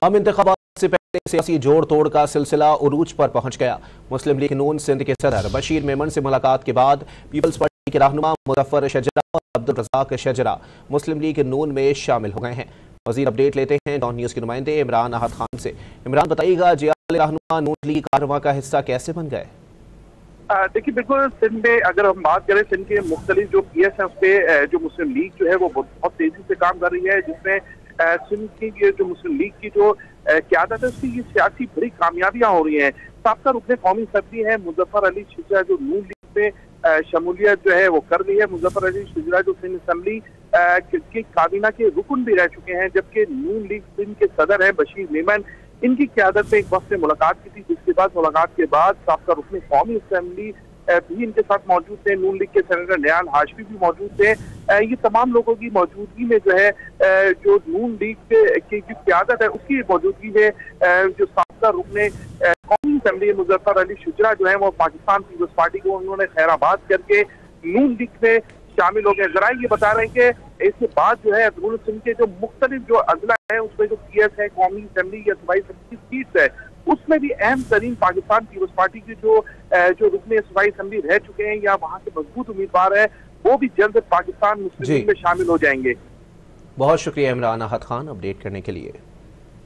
आम इंतखाबात से पहले सियासी जोड़ तोड़ का सिलसिला उरूज पर पहुंच गया। मुस्लिम लीग नून सिंध के सदर बशीर मेमन से मुलाकात के बाद पीपल्स पार्टी के रहनुमा मुजफ्फर शजरा और अब्दुल रज़ाक शजरा मुस्लिम लीग नून में शामिल हो गए हैं। मज़ीद अपडेट लेते हैं डॉन न्यूज़ के नुमाइंदे इमरान अहद खान से। इमरान, बताइएगा जियाल रहनुमा नून लीग कारवां का हिस्सा कैसे बन गए? देखिए, बिल्कुल सिंध में अगर हम बात करें, सिंध के मुख्तलिफ जो पीएस हैं उस पर जो मुस्लिम लीग जो है वो बहुत तेजी से काम कर रही है, जिसमें सिंध की जो मुस्लिम लीग की जो क़यादत है उसकी ये सियासी बड़ी कामयाबियां हो रही हैं। साबका रुकने कौमी सदरी है मुजफ्फर अली शजरा जो नून लीग में शमूलियत जो है वो कर ली है। मुजफ्फर अली शजरा जो सिंध असम्बली की काबीना के रुकन भी रह चुके हैं, जबकि नून लीग सिंध के सदर हैं बशीर मेमन। इनकी क़यादत में एक वक्त से मुलाकात की थी, जिसके बाद मुलाकात के बाद साबका रुकने कौमी असम्बली भी इनके साथ मौजूद थे। नून लीग के सेनेटर नियाल हाशमी भी मौजूद थे। ये तमाम लोगों की मौजूदगी में जो है जो नून लीग की जो क़यादत है उसकी मौजूदगी में जो साबका रुकने कौमी असम्बली मुजफ्फर अली शजरा जो है वो पाकिस्तान पीपल्स पार्टी को उन्होंने खैराबाद करके नून लीग में शामिल हो गए। जरा ये बता रहे हैं कि इसके बाद जो है नून सिंध के जो मुख्तलिफ जो अजला है उसमें जो पीएस है, कौमी असम्बली या सूबाई असम्बली की सीट्स है, उसमें भी अहम तरीन पाकिस्तान पीपल्स पार्टी की जो रुकने सूबाई असम्बली रह चुके हैं या वहाँ के मजबूत उम्मीदवार है वो भी जल्द पाकिस्तान मुस्लिम लीग में शामिल हो जाएंगे। बहुत शुक्रिया इमरान अहद खान अपडेट करने के लिए।